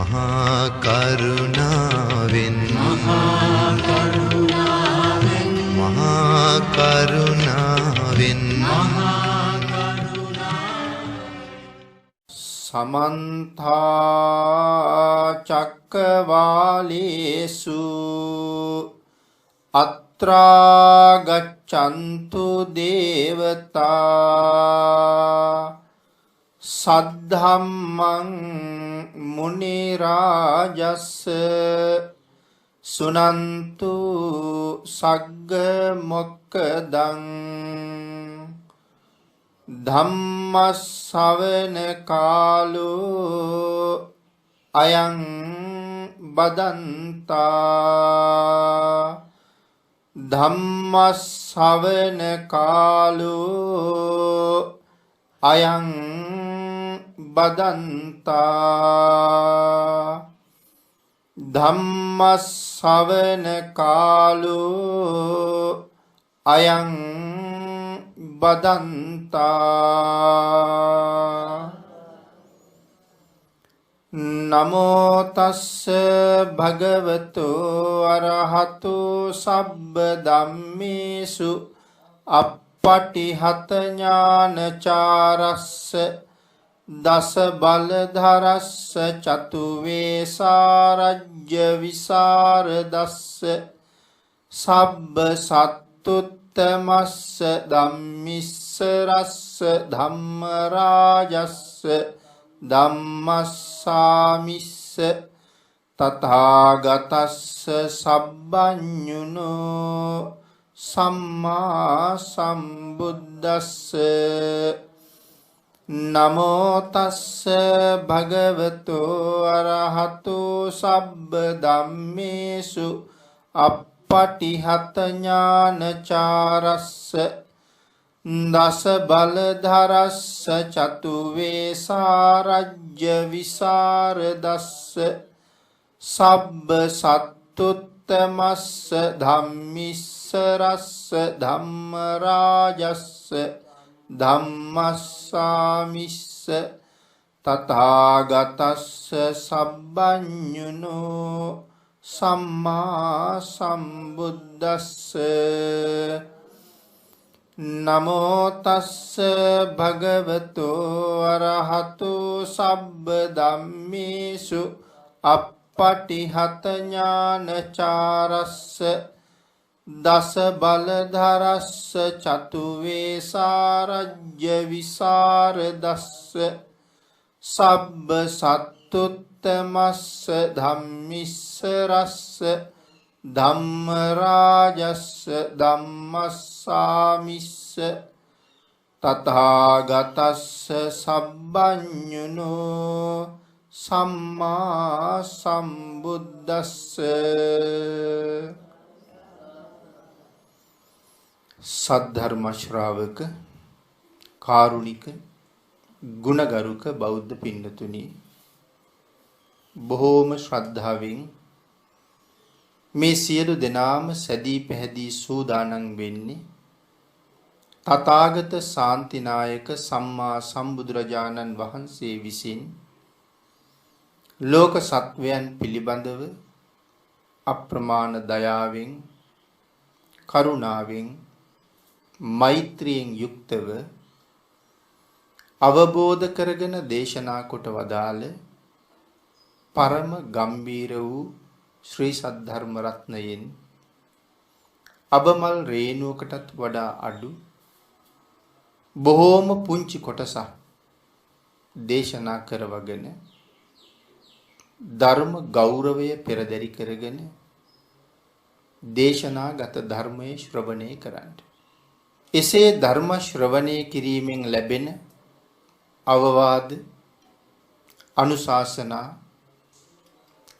මහා කරුණාවෙන් මහා කරුණාවෙන් සමන්ත චක්කවාලේසු අත්‍රා ගච්ඡන්තු දේවතා සද්ධම්මං මුනි රාජස්ස සුනන්තු සග්ග මොක්ඛදං ධම්ම ශ්‍රවණ කාලෝ අයං බදන්තා ධම්ම ශ්‍රවණ කාලෝ අයං බදන්තා ධම්ම ශ්‍රවණ කාලෝ අයං බදන්තා නමෝ තස්ස භගවතු අරහතු සබ්බ ධම්මේසු අප්පටිහත ඥානචාරස්ස දස බලධරස්ස චතු වේසාරජ්‍ය විසරදස්ස සබ්බ සත්තුත්තමස්ස ධම්මිස්සරස්ස ධම්ම රාජස්ස ධම්මස්සාමිස්ස තථාගතස්ස සබ්බඤුනෝ සම්මා සම්බුද්දස්ස නමෝ තස්ස භගවතු අරහතු සබ්බ ධම්මේසු අප්පටිහත ඥානචාරස්ස දස බලධරස්ස චතු වේසාරජ්‍ය විසරදස්ස සබ්බ සත්තුත්තමස්ස ධම්මිස්සරස්ස ධම්ම රාජස්ස ධම්මස්සාමිස්ස තථාගතස්ස සබ්බඤුනෝ සම්මා සම්බුද්දස්ස නමෝ තස්ස භගවතු අරහතු සබ්බ ධම්මේසු අප්පටිහත ඥානචාරස්ස දස බලධරස්ස චතු වේසාරජ්‍ය විසරදස්ස සබ්බ සත්තුත්තමස්ස ධම්මිස්සරස්ස ධම්ම රාජස්ස ධම්මස්සාමිස්ස තථාගතස්ස සබ්බඤුනෝ සම්මා සම්බුද්දස්ස සද්ධර්ම ශ්‍රාවක කාරුණික ගුණගරුක බෞද්ධ පින්නතුනි බොහෝම ශ්‍රද්ධාවෙන් මේ සියලු දෙනාම සැදී පැහැදී සූදානම් වෙන්නේ තථාගත ශාන්තිනායක සම්මා සම්බුදුරජාණන් වහන්සේ විසින් ලෝක සත්වයන් පිළිබඳව අප්‍රමාණ දයාවෙන් කරුණාවෙන් මෛත්‍රියෙන් යුක්තව අවබෝධ කරගෙන දේශනා කොට වදාළ පරම ගම්බීර වූ ශ්‍රී සද්ධර්ම රත්නයෙන් අබමල් රේණුවකටත් වඩා අඩු බොහෝම පුංචි කොටසක් දේශනා කරවගෙන ධර්ම ගෞරවය පෙරදරි කරගෙන දේශනාගත ධර්මයේ ශ්‍රවණය කරන්න. එසේ ධර්ම ශ්‍රවණය කිරීමෙන් ලැබෙන අවවාද අනුශාසනා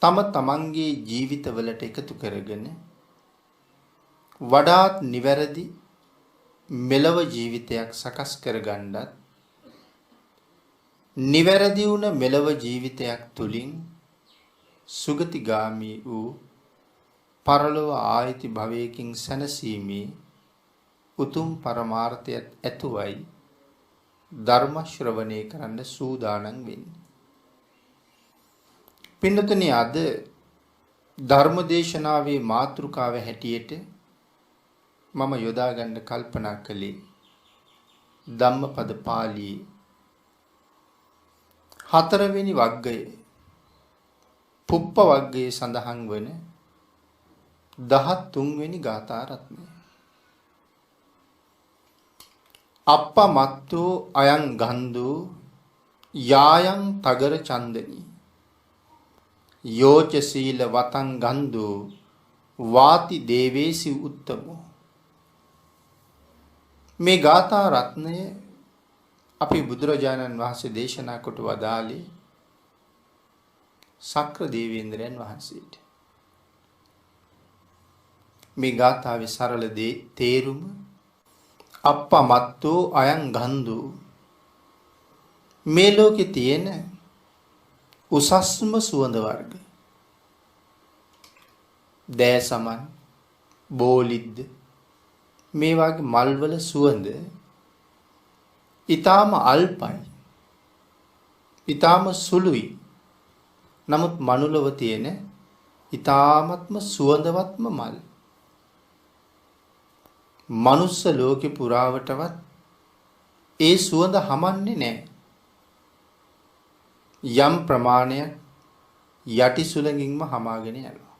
තම තමන්ගේ ජීවිතවලට එකතු කරගෙන වඩාත් නිවැරදි මෙලව ජීවිතයක් සකස් කරගන්නත් නිවැරදි වුණ මෙලව ජීවිතයක් තුලින් සුගතිගාමී වූ පරලොව ආයති භවයකින් සැනසීමේ උතුම් පරමාර්ථයත් ඇතුවයි ධර්ම ශ්‍රවණය කරන්න සූදානම් වෙන්නේ. පින්නතුනි අද ධර්මදේශනාවේ මාතෘකාව හැටියට මම යොදා ගන්න කල්පනා කළේ ධම්මපද පාළියේ 4 වෙනි වග්ගයේ පුප්ප වග්ගයේ සඳහන් වන 13 වෙනි ගාථා රත්නය. අප්පමත්තෝ අයං ගන්ධෝ යායන් තගර චන්දනී යෝච සීල වතං ගන්ධෝ වාති දේවේසි උත්තමෝ. මේ ගාථා රත්නය අපි බුදුරජාණන් වහන්සේ දේශනා කොට වදාළේ සක්‍ර දේවේන්ද්‍රයන් වහන්සේට. මේ ගාථාවේ සරල තේරුම අප්පමත්තෝ අයං ගන්ධෝ, මේ ලෝකේ තියෙන උසස්ම සුවඳ වර්ග දෑසමන්, බෝලිද්ද, මේ වගේ මල්වල සුවඳ ඊටාම අල්පයි, ඊටාම සුළුයි. නමුත් මනුලව තියෙන ඊටාමත්ම සුවඳවත්ම මල් මනුස්ස ලෝකේ පුරාවටවත් ඒ සුවඳ හමන්නේ නැහැ. යම් ප්‍රමාණයක් යටි සුළඟින්ම හමාගෙන යනවා.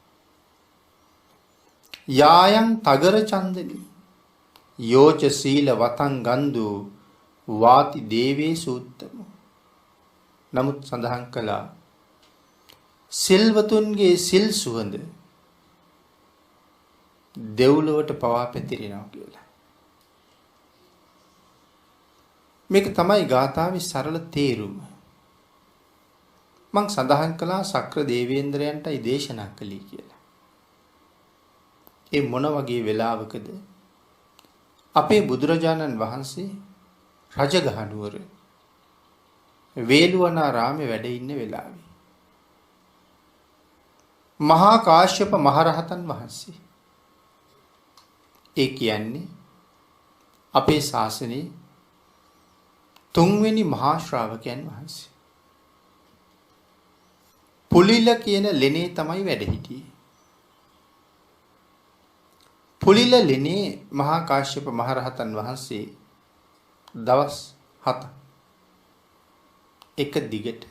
යායන් තගර චන්දනී යෝච සීල වතං ගන්ධෝ වාති දේවේ සූත්තම. නමුත් සඳහන් කළා සිල්වතුන්ගේ සිල් සුවඳ දෙව්ලොවට පවා පැතිරෙනවා කියලා. මේක තමයි ගාථාවේ සරල තේරුම. මං සඳහන් කළා සක්‍ර දේවේන්ද්‍රයන්ටයි දේශනා කළේ කියලා. ඒ මොන වගේ වෙලාවකද? අපේ බුදුරජාණන් වහන්සේ රජගහනුවර වේළුවනාරාමේ වැඩ ඉන්න වෙලාවේ මහා කාශ්‍යප මහරහතන් වහන්සේ, ඒ කියන්නේ අපේ ශාසනයේ 3 වෙනි මහා ශ්‍රාවකයන් වහන්සේ, පුලිල කියන ලෙනේ තමයි වැඩ හිටියේ. පුලිල ලෙනේ මහා කාශ්‍යප මහරහතන් වහන්සේ දවස් 7 එක දිගට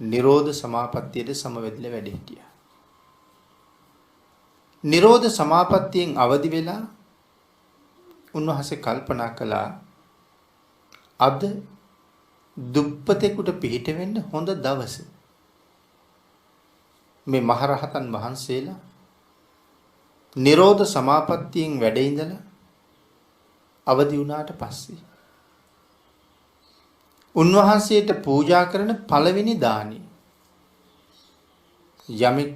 නිරෝධ සමාපත්තියට සමවැදිලා වැඩ හිටියා. නිරෝධ සමාපත්තියෙන් අවදි වෙලා උන්වහන්සේ කල්පනා කළා අද දුප්පතෙකුට පිහිට වෙන්න හොඳ දවස. මේ මහරහතන් වහන්සේලා නිරෝධ සමාපත්තියෙන් වැඩ ඉඳලා අවදි වුණාට පස්සේ උන්වහන්සේට පූජා කරන පළවෙනි දානි යමෙක්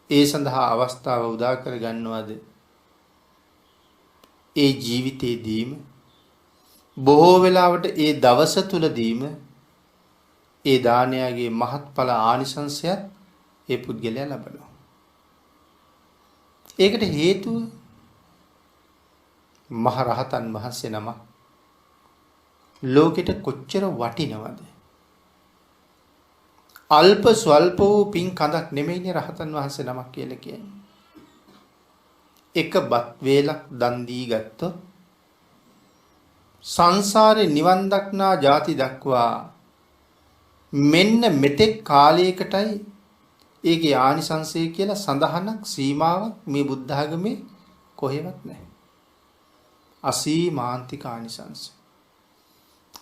ඒ සඳහා අවස්ථාව උදා කර ගන්නවද ඒ ජීවිතේදීම බොහෝ වෙලාවට ඒ දවස තුලදීම ඒ දානයාගේ මහත්ඵල ආනිසංසයත් ඒ පුද්ගලයා ලබනවා. ඒකට හේතුව මහරහතන් වහන්සේ නම ලෝකෙට කොච්චර වටිනවද? අල්ප ස්වල්ප වූ පින් කඳක් නෙමෙයිනේ රහතන් වහන්සේ නමක් කියලා කියන්නේ. එක බත් වේලක් දන් දී ගත්තොත් සංසාරේ නිවන් දක්නා ಜಾති දක්වා මෙන්න මෙතෙක් කාලයකටයි ඒකේ ආනිසංසය කියලා සඳහනක් සීමාවක් මේ බුද්ධ ආගමේ කොහෙවත් නැහැ. අසීමාන්තික ආනිසංස.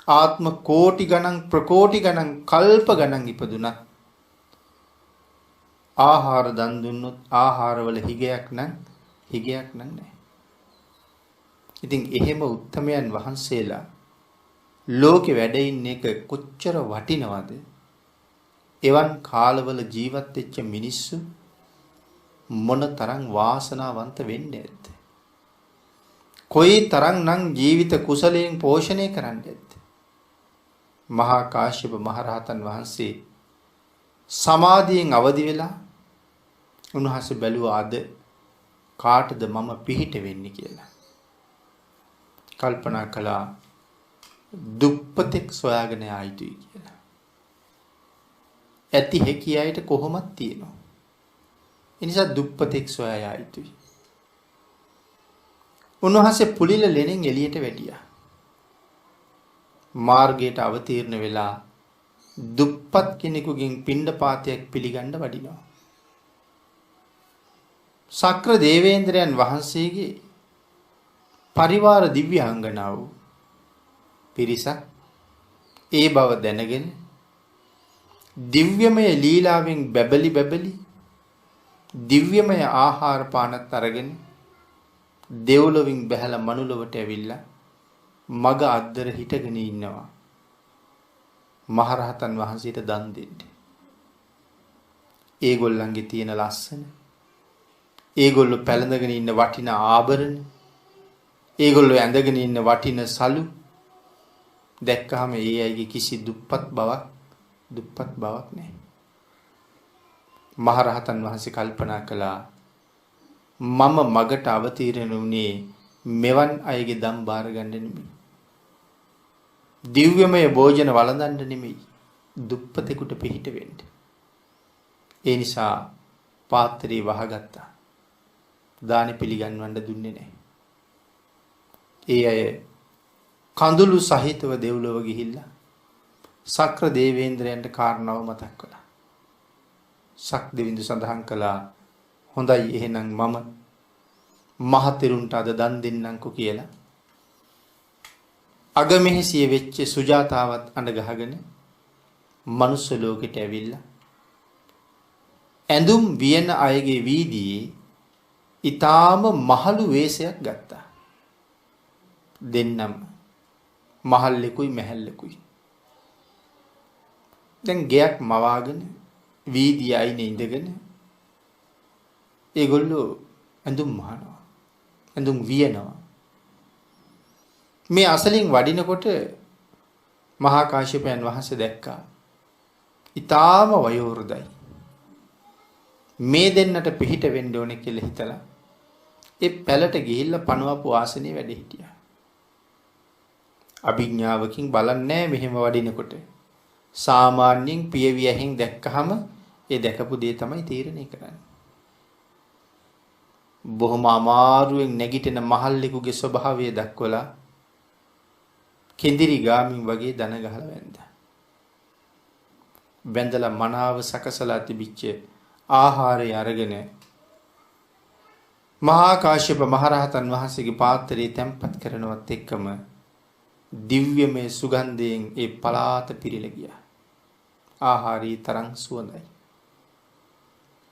ආත්ම කෝටි ගණන් ප්‍රකෝටි ගණන් කල්ප ගණන් ඉපදුනත් ආහාර දන් දුන්නොත් ආහාරවල හිගයක් නැහැ. ඉතින් එහෙම උත්තමයන් වහන්සේලා ලෝකෙ වැඩ ඉන්න එක කොච්චර වටිනවද? එවන් කාලවල ජීවත් වෙච්ච මිනිස්සු මොන තරම් වාසනාවන්ත වෙන්නේ නැද්ද? කොයි තරම්නම් ජීවිත කුසලයෙන් පෝෂණය කරන්නේ නැද්ද? මහා කාශ්‍යප මහරහතන් වහන්සේ සමාධියෙන් අවදි වෙලා උන්වහන්සේ බැලුවා අද කාටද මම පිහිට වෙන්නේ කියලා. කල්පනා කළා දුප්පතෙක් සොයාගෙන ආයිතුයි කියලා. ඇති හැකි අයට කොහොමද තියෙනවා. ඒ නිසා දුප්පතෙක් සොයා යා යුතුයි. උන්වහන්සේ පුලිල ලෙනෙන් එළියට වැටියා. මාර්ගයට අවතීර්ණ වෙලා දුප්පත් කෙනෙකුගෙන් පිණ්ඩපාතයක් පිළිගන්න වඩිනවා. ශක්‍ර දේවේන්ද්‍රයන් වහන්සේගේ පරිවාර දිව්‍යාංගනාව පිරිසක් ඒ බව දැනගෙන දිව්‍යමය ලීලාවෙන් බැබලි දිව්‍යමය ආහාර පානත් අරගෙන දෙව්ලොවින් බැහැලා මනුලොවට ඇවිල්ලා මග අද්දර හිටගෙන ඉන්නවා. මහරහතන් වහන්සේට දන් දෙන්න. ඒගොල්ලන්ගේ තියෙන ලස්සන, ඒගොල්ලෝ පැළඳගෙන ඉන්න වටිනා ආභරණ, ඒගොල්ලෝ ඇඳගෙන ඉන්න වටින සලු දැක්කහම ඒ අයගේ කිසි දුප්පත් බවක් නැහැ. මහරහතන් වහන්සේ කල්පනා කළා මම මගට අවතීර්ණ වුණේ මෙවන් අයගේ දම් බාර ගන්න නෙමෙයි. දිව්‍යමය භෝජන වළඳන්න නෙමෙයි. දුප්පතෙකුට පිහිට වෙන්න. ඒ නිසා පාත්‍රය වහගත්තා. දානි පිළිගන්වන්න දුන්නේ නැහැ. ඒ අය කඳුළු සහිතව දෙව්ලොව ගිහිල්ලා ශක්‍ර දේවේන්ද්‍රයන්ට කාරණාව මතක් කළා. ශක් දෙවිඳු සඳහන් කළා හොඳයි එහෙනම් මම මහතෙරුන්ට අද දන් දෙන්නම්කෝ කියලා. අගමෙහිසිය වෙච්ච සුජාතාවත් අඬ ගහගෙන මනුස්ස ලෝකෙට ඇවිල්ලා ඇඳුම් වියන අයගේ වීදියේ ඊටාම මහලු වේශයක් ගත්තා. දෙන්නම මහල්ලෙකුයි මැහැල්ලෙකුයි. දැන් ගෙයක් මවාගෙන වීදිය අයිනේ ඉඳගෙන ඒගොල්ලෝ ඇඳුම් මහනවා. ඇඳුම් වියනවා. මේ අසලින් වඩිනකොට මහා කාශ්‍යපයන් වහන්සේ දැක්කා. ඊටාම වයෝවෘදයි. මේ දෙන්නට පිහිට වෙන්න ඕනේ කියලා හිතලා ඒ පැලට ගිහිල්ලා පණවපු ආසනේ වැඩ හිටියා. අභිඥාවකින් බලන්නේ මෙහෙම වඩිනකොට සාමාන්‍යයෙන් පියවියෙන් දැක්කහම ඒ දැකපු දේ තමයි තීරණය කරන්නේ. බොහොම අමාරුවෙන් නැගිටින මහල්ලෙකුගේ ස්වභාවය දක්වලා කෙඳිරි ගාමින් වගේ දන ගහලා වැන්දා. වැඳලා මනාව සකසලා තිබිච්ච ආහාරය අරගෙන මහා කාශ්‍යප මහරහතන් වහන්සේගේ පාත්‍රයේ තැන්පත් කරනවත් එක්කම දිව්‍යමය සුගන්ධයෙන් ඒ පලාත පිරීලා ගියා. ආහාරී තරම් සුවඳයි.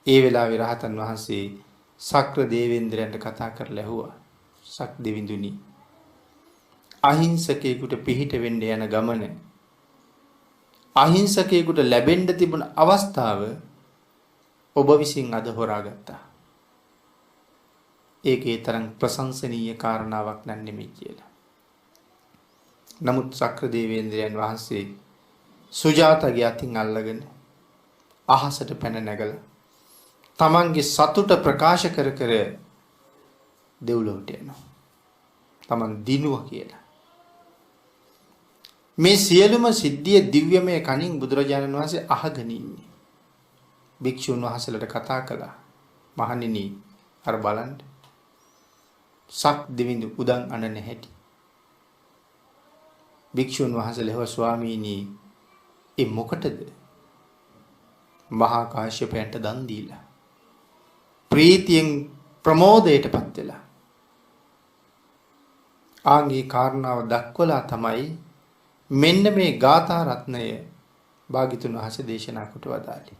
ඒ වෙලාවේ රහතන් වහන්සේ ශක්‍ර දේවේන්ද්‍රයන්ට කතා කරලා ඇහුවා. ශක් දෙවිඳුනි අහිංසකයෙකුට පිහිට වෙන්න යන ගමන අහිංසකයෙකුට ලැබෙන්න තිබුණ අවස්ථාව ඔබ විසින් අද හොරාගත්තා. ඒකේ තරම් ප්‍රශංසනීය කාරණාවක් නෙමෙයි කියලා. නමුත් ශක්‍ර දේවේන්ද්‍රයන් වහන්සේ සුජාතගේ අතින් අල්ලගෙන අහසට පැන නැගලා තමන්ගේ සතුට ප්‍රකාශ කර දෙව්ලොවට යනවා. තමන් දිනුවා කියලා. මේ සියලුම සිද්ධිය දිව්‍යමය කණින් බුදුරජාණන් වහන්සේ අහගෙන ඉන්නේ. භික්ෂුන් වහන්සේලාට කතා කළා. මහණෙනි අර බලන්න. ශක් දෙවිඳු උදන් අනන හැටි. භික්ෂුන් වහන්සේලා ස්වාමීනි ඒ මොකටද? මහා කාශ්‍යපයන්ට දන් දීලා ප්‍රීතියෙන් ප්‍රමෝදයටපත් වෙලා ආන්ගේ කාරණාව දක්වලා තමයි මෙන්න මේ ගාථා රත්නය භාග්‍යතුන් වහන්සේ දේශනා කොට වදාළේ.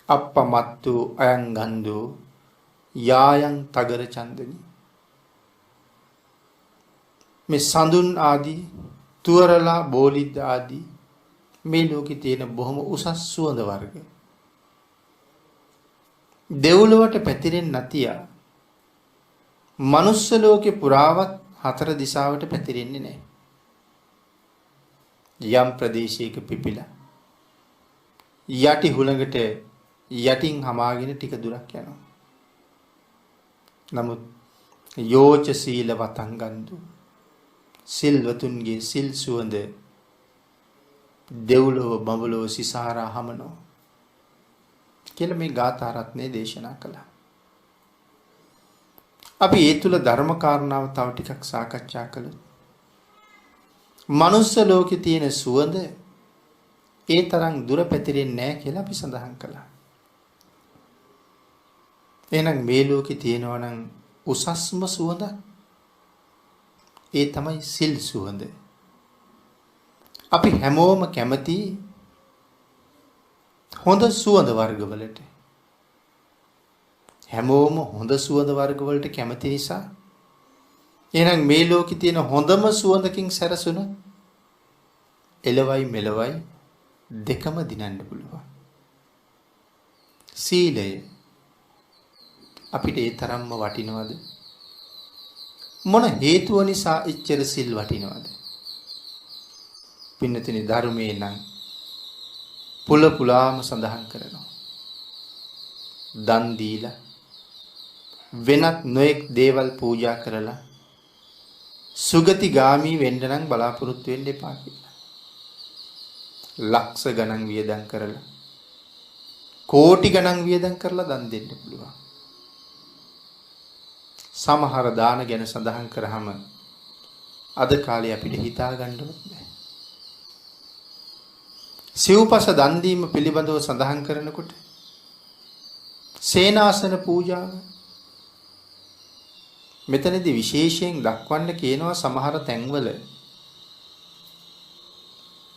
අප්පමත්තු අයං ගන්ධෝ යායන් තගර චන්දනි. මේ සඳුන් ආදී තුවරලා බෝලිද්ද ආදී මේ ලෝකේ තියෙන බොහොම උසස් සුවඳ වර්ග දෙව්ලොවට පැතිරෙන්නේ නැතියා මනුස්ස ලෝකේ පුරාවත් හතර දිශාවට පැතිරෙන්නේ නැහැ. යම් ප්‍රදේශයක පිපිලා යටි හුළඟට යටින් හමාගෙන ටික දුරක් යනවා. නමුත් යෝච සීල වතං ගන්දු සිල්වතුන්ගේ සිල් සුවඳ දෙව්ලොව බඹලොව සිසාරා හමනෝ කියලා මේ ගාථා රත්නේ දේශනා කළා. අපි ඒ තුල ධර්ම කාරණාව තව ටිකක් සාකච්ඡා කළොත් මනුස්ස ලෝකේ තියෙන සුවඳ ඒ තරම් දුර පැතිරෙන්නේ නැහැ කියලා අපි සඳහන් කළා. එහෙනම් මේ ලෝකේ තියෙනවා නම් උසස්ම සුවඳ ඒ තමයි සිල් සුවඳ. අපි හැමෝම කැමති හොඳ සුවඳ වර්ගවලට. හැමෝම හොඳ සුවඳ වර්ගවලට කැමති නිසා එහෙනම් මේ ලෝකේ තියෙන හොඳම සුවඳකින් සැරසුණොත් එළවයි මෙලවයි දෙකම දිනන්න පුළුවන්. සීලය අපිට ඒ තරම්ම වටිනවද? මොන හේතුව නිසා ඉච්ඡර සිල් වටිනවද? පින්නතිනි ධර්මයේ නම් පුල පුලාම සඳහන් කරනවා. දන් දීලා වෙනත් නොඑක් දේවල් පූජා කරලා සුගතිගාමි වෙන්න නම් බලාපොරොත්තු වෙන්න එපා කියලා. ලක්ෂ ගණන් වියදම් කරලා කෝටි ගණන් වියදම් කරලා දන් දෙන්න පුළුවන්. සමහර දාන ගැන සඳහන් කරාම අද කාලේ අපිට හිතා ගන්නවත් බෑ. සිව්පස දන් දීම පිළිබඳව සඳහන් කරනකොට සේනාසන පූජාව මෙතනදී විශේෂයෙන් දක්වන්න කියනවා සමහර තැන්වල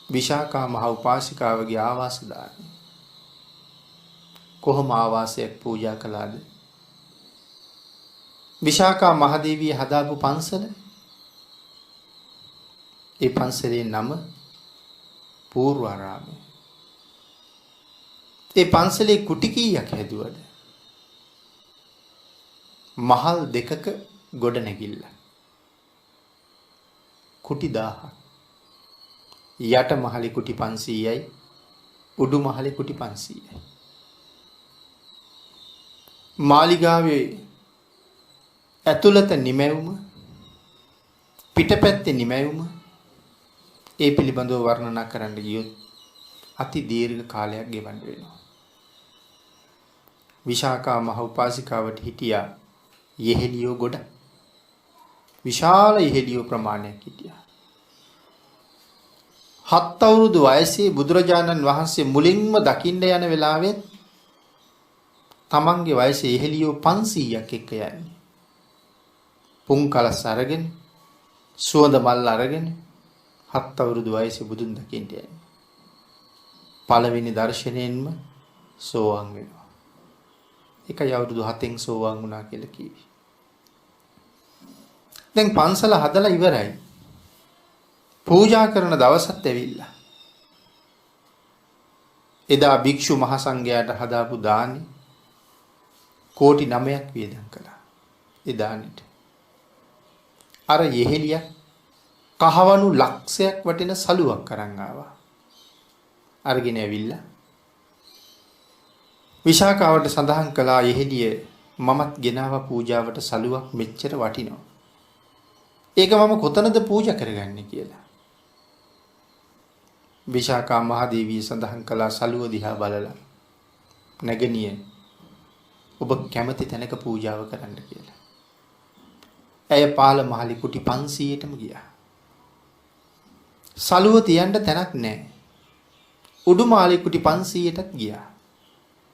විශාකා මහ උපාසිකාවගේ ආවාස දාන. කොහොම ආවාසයක් පූජා කළාද? විශාකා මහදේවිය හදාපු පන්සල. ඒ පන්සලේ නම පූර්වාරාමය. ඒ පන්සලේ කුටි කීයක් හැදුවද? මහල් දෙකක ගොඩ නැගිල්ල. කුටි 1000ක්. යට මහලේ කුටි 500යි උඩු මහලේ කුටි 500යි. මාලිගාවේ ඇතුළත නිමැවුම පිටපැත්තේ නිමැවුම ඒ පිළිබඳව වර්ණනා කරන්න ගියොත් අති දීර්ඝ කාලයක් ගෙවන්න වෙනවා. විශාකා මහ උපාසිකාවට හිටියා යෙහෙලියෝ ගොඩ. විශාල යෙහෙලියෝ ප්‍රමාණයක් හිටියා. 7 අවුරුදු වයසේ බුදුරජාණන් වහන්සේ මුලින්ම දකින්න යන වෙලාවෙත් තමන්ගේ වයසේ යෙහෙලියෝ 500ක් එක්ක යන්නේ. පුන් කලස් අරගෙන සුවඳ මල් අරගෙන 7 අවුරුදු වයසේ බුදුන් දකින්න යන්නේ. පළවෙනි දර්ශනයෙන්ම සෝවාන් වෙනවා. එකයි අවුරුදු 7න් සෝවාන් වුණා කියලා කිව්වේ. දැන් පන්සල හදලා ඉවරයි. පූජා කරන දවසත් ඇවිල්ලා. එදා භික්ෂු මහ සංඝයාට හදාපු දානි කෝටි 9ක් වියදම් කළා. ඒ දානෙට. අර යෙහෙලිය කහවණු ලක්ෂයක් වටින සලුවක් අරන් ආවා. අරගෙන ඇවිල්ලා විශාකාවට සඳහන් කළා යෙහෙලිය මමත් ගෙනාවා පූජාවට සලුවක් මෙච්චර වටිනවා. ඒක මම කොතනද පූජා කරගන්නේ කියලා. විශාකා මහදේවිය සඳහන් කළා සලුව දිහා බලලා නැගණිය ඔබ කැමති තැනක පූජාව කරන්න කියලා. ඇය පාල මහලි කුටි 500ටම ගියා. සලුව තියන්න තැනක් නැහැ. උඩු මාලි කුටි 500ටත් ගියා.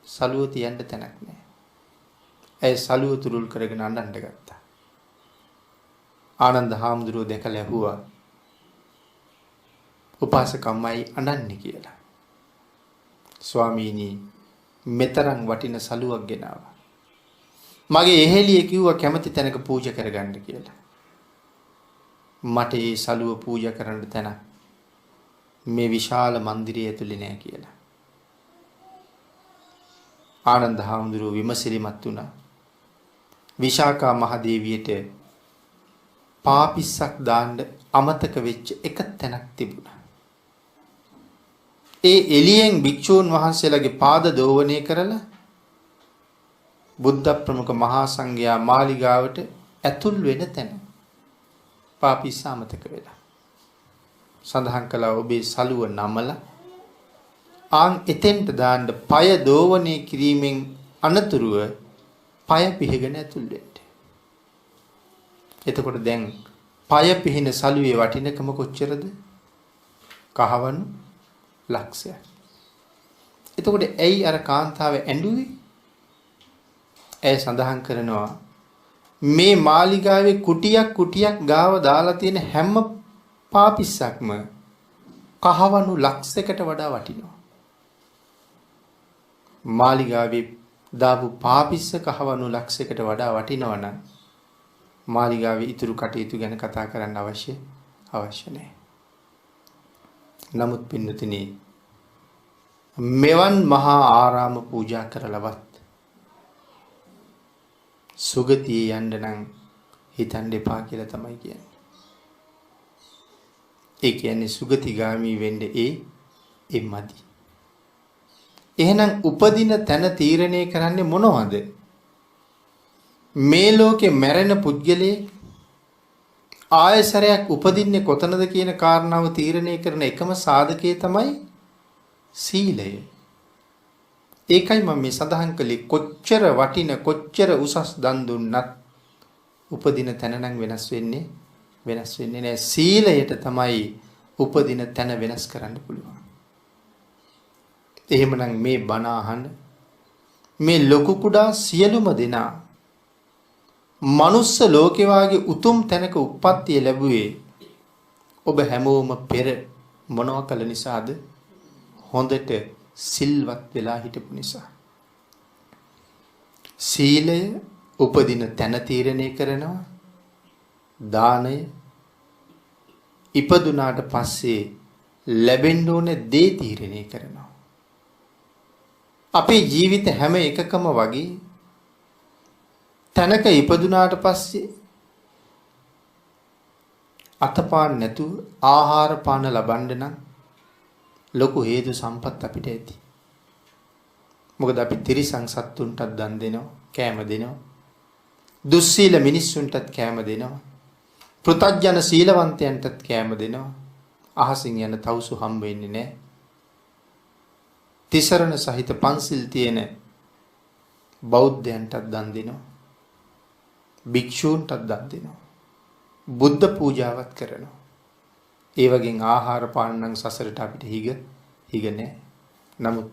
සලුව තියන්න තැනක් නැහැ. ඇය සලුව තුරුල් කරගෙන අඬන්න ගත්තා. ආනන්ද හාමුදුරුවෝ දැකලා ඇහුවා උපාසකම්මයි අඬන්නේ කියලා. ස්වාමීනි මෙතරම් වටින සලුවක් ගෙනාවා. මගේ එහෙලිය කිව්වා කැමති තැනක පූජා කරගන්න කියලා. මට ඒ සලුව පූජා කරන්න තැන මේ විශාල මන්දිරය ඇතුලේ නෑ කියලා. ආනන්ද හාමුදුරුවෝ විමසිලිමත් වුණා. විශාකා මහදේවියට පාපිස්සක් දාන්න අමතක වෙච්ච එක තැනක් තිබුණා. ඒ එළියෙන් භික්ෂූන් වහන්සේලාගේ පාද දෝවණය කරලා බුද්ධ ප්‍රමුඛ මහා සංඝයා මාලිගාවට ඇතුල් වෙන තැන පාපිස්ස අමතක වෙලා. සඳහන් කළා ඔබේ සලුව නමලා ආන් එතෙන්ට දාන්න পায় දෝවණය කිරීමෙන් අනතුරුව পায় පිහගෙන ඇතුල් වෙන්න. එතකොට දැන් পায় පිහින සලුවේ වටිනකම කොච්චරද? කහවණු ලක්ෂයක්. එතකොට ඇයි අර කාන්තාව ඇඬුවේ? ඇය සඳහන් කරනවා මේ මාලිගාවේ කුටියක් ගාව දාලා තියෙන හැම පාපිස්සක්ම කහවණු ලක්ෂයකට වඩා වටිනවා. මාලිගාවේ දාපු පාපිස්ස කහවණු ලක්ෂයකට වඩා වටිනවා නම් මාලිගාවේ ඉතුරු කටයුතු ගැන කතා කරන්න අවශ්‍ය නැහැ. නමුත් පින්නතුනි මෙවන් මහා ආරාම පූජා කරලවත් සුගතියේ යන්න නම් හිතන්න එපා කියලා තමයි කියන්නේ. ඒ කියන්නේ සුගතිගාමී වෙන්න ඒ මදි. එහෙනම් උපදින තැන තීරණය කරන්නේ මොනවද? මේ ලෝකේ මැරෙන පුද්ගලයෙක් ආයසරයක් උපදින්නේ කොතනද කියන කාරණාව තීරණය කරන එකම සාධකයේ තමයි සීලය. ඒකයි මම මේ සඳහන් කළේ කොච්චර වටින කොච්චර උසස් දන් දුන්නත් උපදින තැන නම් වෙනස් වෙන්නේ නැහැ. සීලයට තමයි උපදින තැන වෙනස් කරන්න පුළුවන්. එහෙමනම් මේ බණ අහන මේ ලොකු කුඩා සියලුම දෙනා මනුස්ස ලෝකේ වාගේ උතුම් තැනක උප්පත්තිය ලැබුවේ ඔබ හැමෝම පෙර මොනවා කළ නිසාද? හොඳට සිල්වත් වෙලා හිටපු නිසා. සීලය උපදින තැන තීරණය කරනවා. දානය ඉපදුනාට පස්සේ ලැබෙන්න ඕනේ දේ තීරණය කරනවා. අපේ ජීවිත හැම එකකම වගේ තැනක ඉපදුනාට පස්සේ අතපාන් නැතුව ආහාර පාන ලබන්න නම් ලොකු හේතු සම්පත් අපිට ඇති. මොකද අපි තිරිසන් සත්තුන්ටත් දන් දෙනවා, කෑම දෙනවා. දුස්සීල මිනිස්සුන්ටත් කෑම දෙනවා. පෘතජ්ජන සීලවන්තයන්ටත් කෑම දෙනවා. අහසින් යන තවුසු හම්බ වෙන්නේ නැහැ. තිසරණ සහිත පන්සිල් තියෙන බෞද්ධයන්ටත් දන් දෙනවා. භික්ෂූන්ටත් දන් දෙනවා. බුද්ධ පූජාවත් කරනවා. ඒ වගේ ආහාර පාන නම් සසරට අපිට හිග නැහැ. නමුත්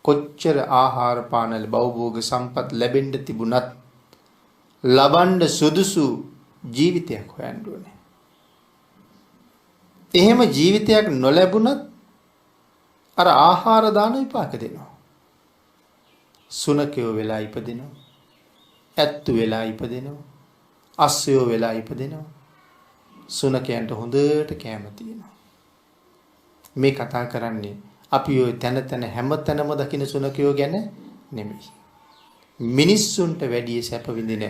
කොච්චර ආහාර පානල භවභෝග සම්පත් ලැබෙන්න තිබුණත් ලබන්න සුදුසු ජීවිතයක් හොයන්න ඕනේ. එහෙම ජීවිතයක් නොලැබුණත් අර ආහාර දාන විපාක දෙනවා. සුනකයෝ වෙලා ඉපදෙනවා. ඇත්තු වෙලා ඉපදෙනවා. අස්සයෝ වෙලා ඉපදෙනවා. සුනකයන්ට හොඳට කැම තියෙනවා. මේ කතා කරන්නේ අපි ඔය තැන හැම තැනම දකින්න සුනකයෝ ගැන නෙමෙයි. මිනිස්සුන්ට වැඩි සැප විඳින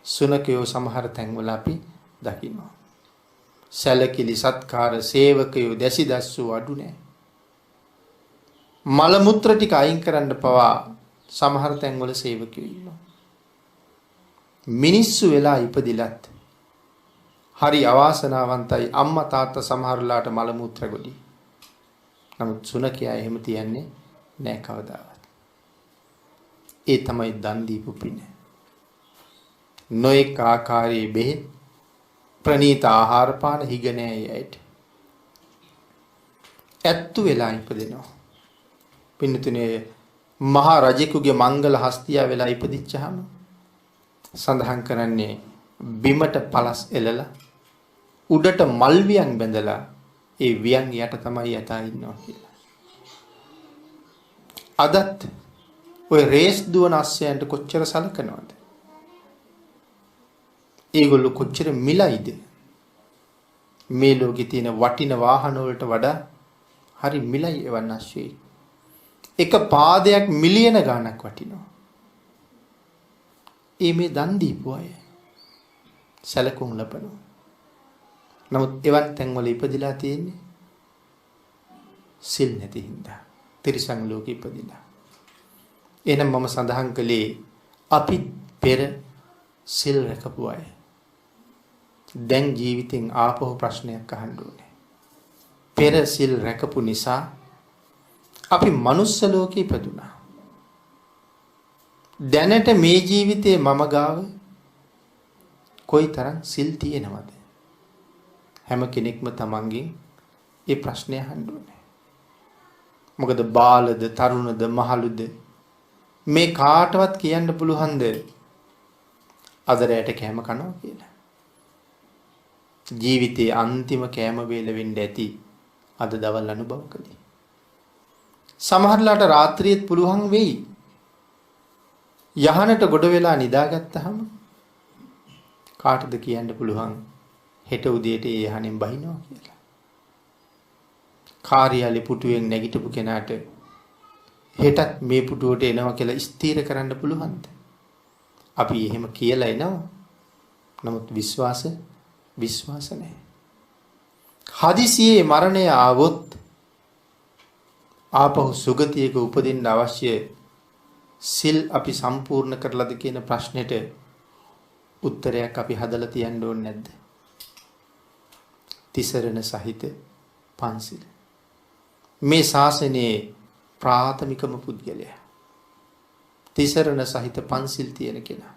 සුනකයෝ සමහර තැන්වල අපි දකිනවා. සැලකිලි සත්කාර සේවකයෝ දැසිදස්සු අඩු නැහැ. මල මුත්‍ර ටික අයින් කරන්න පවා සමහර තැන්වල සේවකයෝ ඉන්නවා. මිනිස්සු වෙලා ඉපදිලත් හරි අවාසනාවන්තයි අම්මා තාත්තා සමහරලාට මල මුත්‍ර ගොඩි. නමුත් සුනකයා එහෙම තියන්නේ නෑ කවදාවත්. ඒ තමයි දන් දීපු පින. නොඑක ආකාරයේ බෙහෙත් ප්‍රණීත ආහාර පාන හිග නෑ යයිට. ඇත්තු වෙලා ඉපදෙනවා. පින්නතුනේ මහා රජෙකුගේ මංගල හස්තියා වෙලා ඉපදිච්චාම සඳහන් කරන්නේ බිමට පළස් එලලා උඩට මල් වියන් බැඳලා ඒ වියන් යට තමයි යතා ඉන්නවා කියලා. අදත් ඔය රේස් දුවන අස්සයන්ට කොච්චර සලකනවද? ඒගොල්ලෝ කොච්චර මිලයිද? මේ ලෝකේ තියෙන වටින වාහන වලට වඩා හරි මිලයි එවන් අස්සෙයි. එක පාදයක් මිලියන ගණක් වටිනවා. මේ දන් දීපු අය සැලකුම් ලබනවා. නමුත් එවන් තැන්වල ඉපදිලා තියෙන්නේ සිල් නැති හින්දා තිරිසන් ලෝකෙ ඉපදිලා. එහෙනම් මම සඳහන් කළේ අපි පෙර සිල් රැකපු අය දැන් ජීවිතෙන් ආපහු ප්‍රශ්නයක් අහන්න ඕනේ. පෙර සිල් රැකපු නිසා අපි මනුස්ස ලෝකේ ඉපදුනා. දැනට මේ ජීවිතේ මම ගාව කොයිතරම් සිල් තියෙනවද? හැම කෙනෙක්ම තමන්ගෙන් ඒ ප්‍රශ්නය අහන්න ඕනේ. මොකද බාලද, තරුණද, මහලුද මේ කාටවත් කියන්න පුළුවන්ද අද රැට කෑම කනවා කියලා? ජීවිතයේ අන්තිම කෑම වේල වෙන්න ඇති අද දවල් අනුභවකදී. සමහරලාට රාත්‍රියේත් පුළුවන් වෙයි යහනට ගොඩ වෙලා නිදාගත්තාම කාටද කියන්න පුළුවන් හෙට උදේට ඒ යහනෙන් බහිනවා කියලා? කාර්යාලේ පුටුවෙන් නැගිටපු කෙනාට හෙටත් මේ පුටුවට එනවා කියලා ස්ථීර කරන්න පුළුවන්ද? අපි එහෙම කියලා එනවා. නමුත් විශ්වාස නැහැ. හදිසියේ මරණය ආවොත් ආපහු සුගතියක උපදින්න අවශ්‍ය සිල් අපි සම්පූර්ණ කරලාද කියන ප්‍රශ්නෙට උත්තරයක් අපි හදලා තියන්න ඕනේ නැද්ද? තිසරණ සහිත පන්සිල්. මේ ශාසනයේ ප්‍රාථමිකම පුද්ගලයා තිසරණ සහිත පන්සිල් තියෙන කෙනා.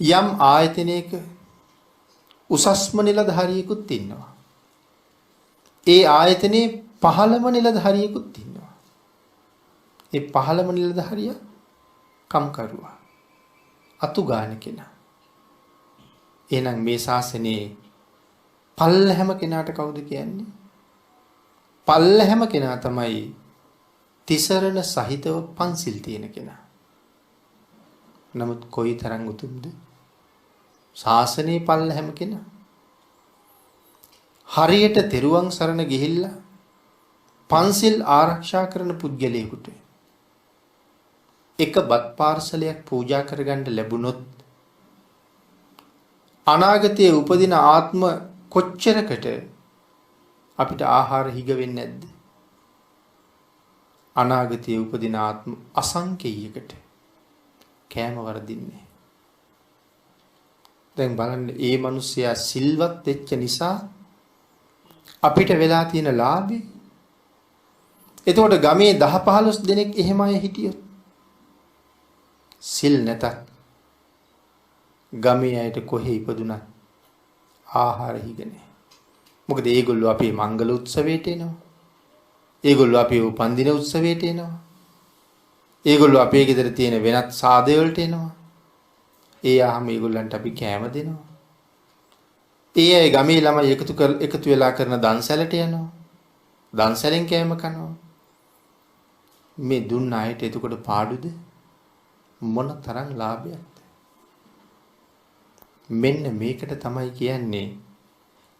යම් ආයතනයක උසස්ම නිලධාරියෙකුත් ඉන්නවා. ඒ ආයතනයේ පහළම නිලධාරියෙකුත් ඉන්නවා. ඒ පහළම නිලධාරියා කම්කරුවා, අතු ගාන කෙනා. එහෙනම් මේ ශාසනයේ පල්ලහැම කෙනාට කවුද කියන්නේ? පල්ලහැම කෙනා තමයි තිසරණ සහිතව පන්සිල් තියෙන කෙනා. නමුත් කොයි තරම් උතුම්ද ශාසනයේ පල්ලහැම කෙනා? හරියට තෙරුවන් සරණ ගිහිල්ලා පන්සිල් ආරක්ෂා කරන පුද්ගලයෙකුට එක බත් පාර්සලයක් පූජා කරගන්න ලැබුණොත් අනාගතයේ උපදින ආත්ම කොච්චරකට අපිට ආහාර හිග වෙන්නේ නැද්ද? අනාගතයේ උපදින ආත්ම අසංකේයයකට කෑම වර්ධින්නේ. දැන් බලන්න මේ මිනිස්සයා සිල්වත් වෙච්ච නිසා අපිට වෙලා තියෙන ලාභේ. එතකොට ගමේ 10-15 දෙනෙක් එහෙම අය හිටියොත් සිල් නැතත් ගමේ අයට කොහේ ඉපදුනත් ආහාර හිගනේ. මොකද ඒගොල්ලෝ අපේ මංගල උත්සවයට එනවා. ඒගොල්ලෝ අපේ උපන්දින උත්සවයට එනවා. ඒගොල්ලෝ අපේ ගෙදර තියෙන වෙනත් සාදේ වලට එනවා. ඒ ආහම ඒගොල්ලන්ට අපි කෑම දෙනවා. ඒ අය ගමේ ළමයි එකතු වෙලා කරන දන්සැලට යනවා. දන්සැලෙන් කෑම කනවා. මේ දුන්න අයට එතකොට පාඩුද? මොන තරම් ලාභයක්ද? මෙන්න මේකට තමයි කියන්නේ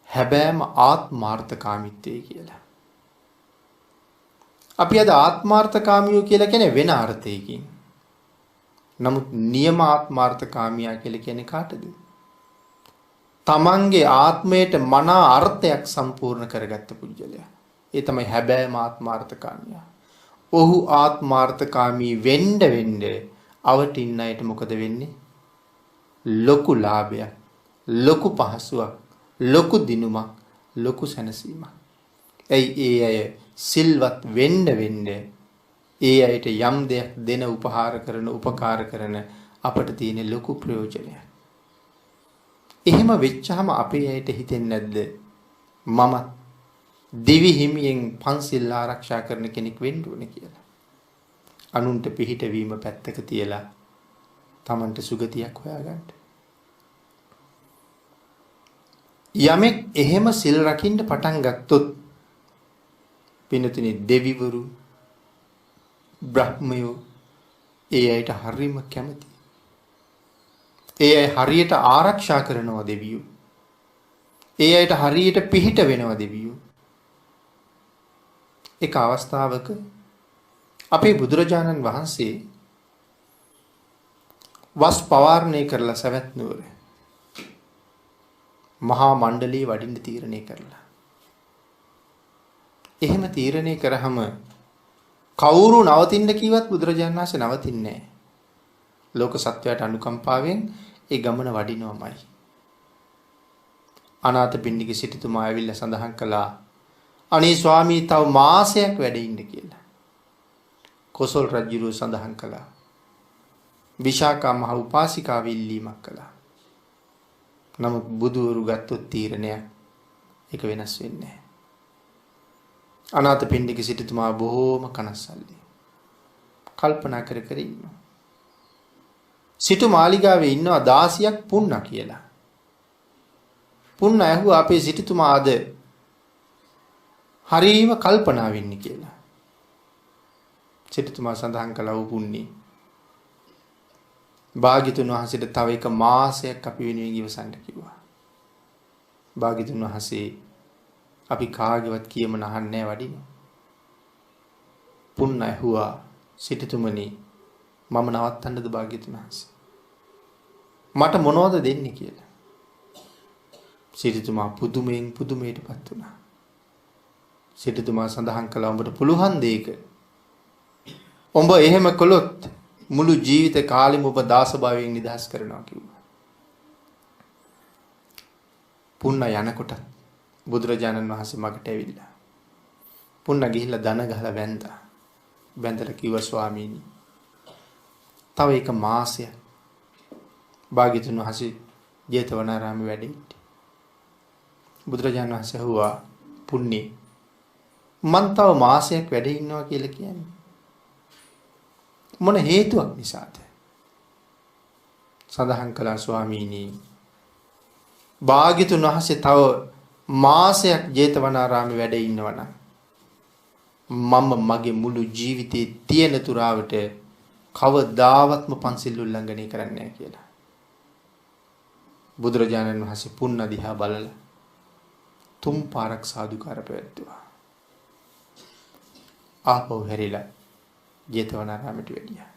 හැබෑම ආත්මාර්ථකාමීත්වය කියලා. අපි අද ආත්මාර්ථකාමියෝ කියලා කියන්නේ වෙන අර්ථයකින්. නමුත් නියම ආත්මාර්ථකාමියා කියලා කියන්නේ කාටද? තමන්ගේ ආත්මයට මනා අර්ථයක් සම්පූර්ණ කරගත්ත පුජ්‍යලයා. ඒ තමයි හැබෑම ආත්මාර්ථකාමියා. ඔහු ආත්මාර්ථකාමී වෙන්න අවටින් අයට මොකද වෙන්නේ? ලොකු ලාභයක්, ලොකු පහසුවක්, ලොකු දිනුමක්, ලොකු සැනසීමක්. ඒ අය සිල්වත් වෙන්න ඒ අයට යම් දෙයක් දෙන උපකාර කරන අපට තියෙන ලොකු ප්‍රයෝජනයක්. එහෙම වෙච්චාම අපේ අයට හිතෙන්නේ නැද්ද මම දිවි හිමියෙන් පන්සිල් ආරක්ෂා කරන කෙනෙක් වෙන්න ඕනේ කියලා? අනුන්ට පිහිට වීම පැත්තක තියලා Tamanට සුගතියක් හොයාගන්න. යමෙක් එහෙම සිල් රකින්න පටන් ගත්තොත් පින්නතුනි දෙවිවරු බ්‍රහ්මයෝ ඒ අයට හරිම කැමති. ඒ අය හරියට ආරක්ෂා කරනවා දෙවියෝ. ඒ අයට හරියට පිහිට වෙනවා දෙවියෝ. එක අවස්ථාවක අපේ බුදුරජාණන් වහන්සේ වස් පවාරණය කරලා සවැත් නුවර මහා මණ්ඩලයේ වඩින්න තීරණය කරලා. එහෙම තීරණය කරාම කවුරු නවතින්න කිව්වත් බුදුරජාණන් වහන්සේ නවතින්නේ නැහැ. ලෝක සත්වයාට අනුකම්පාවෙන් ඒ ගමන වඩිනවමයි. අනාථපිණ්ඩික සිටුතුමා ඇවිල්ලා සඳහන් කළා අනේ ස්වාමී තව මාසයක් වැඩ ඉන්න කියලා. කොසල් රජුරුව සඳහන් කළා. විශාකා මහ උපාසිකාව ඉල්ලීමක් කළා. නමුත් බුදුවරු ගත්තොත් තීරණයක් ඒක වෙනස් වෙන්නේ නැහැ. අනාථපිණ්ඩික සිටුතුමා බොහෝම කනස්සල්ලි. කල්පනා කර කර ඉන්නවා. සිටු මාලිගාවේ ඉන්නවා දාසියක් පුන්න කියලා. පුන්න ඇහුවා අපේ සිටුතුමා අද හරීම කල්පනා වෙන්නේ කියලා. සිටුතුමා සඳහන් කළා වූ පුන්නේ. භාග්‍යතුන් වහන්සේට තව එක මාසයක් අපි වෙනුවෙන් ඉවසන්න කිව්වා. භාග්‍යතුන් වහන්සේ අපි කාගේවත් කියමන අහන්නේ වඩිනවා. පුන්න ඇහුවා සිටුතුමනි මම නවත්තන්නද භාග්‍යතුන් වහන්සේ? මට මොනවද දෙන්නේ කියලා. සිටුතුමා පුදුමයෙන් පුදුමයටපත් වුණා. සිටුතුමා සඳහන් කළා උඹට පුළුවන් දෙයක. උඹ එහෙම කළොත් මුළු ජීවිත කාලෙම ඔබ දාස භාවයෙන් නිදහස් කරනවා කිව්වා. පුන්න යනකොට බුදුරජාණන් වහන්සේ මගට ඇවිල්ලා. පුන්න ගිහිල්ලා දන ගහලා වැන්දා. වැන්දලා කිව්වා ස්වාමීනි තව එක මාසයක් භාග්‍යතුන් වහන්සේ ජේතවනාරාමේ වැඩ සිටියා. බුදුරජාණන් වහන්සේ ඇහුවා පුන්නේ මං තව මාසයක් වැඩ ඉන්නවා කියලා කියන්නේ මොන හේතුවක් නිසාද? සඳහන් කළා ස්වාමීනි භාග්‍යතුන් වහන්සේ තව මාසයක් ජේතවනාරාමේ වැඩ ඉන්නවනම් මම මගේ මුළු ජීවිතේ තියෙන තුරාවට කවදාවත්ම පන්සිල් උල්ලංඝනය කරන්නේ නැහැ කියලා. බුදුරජාණන් වහන්සේ පුන්න දිහා බලලා තුන් පාරක් සාදුකාර පැවැත්තුවා. ආපහු හැරිලා ජේතවනාරාමයට වැඩියා.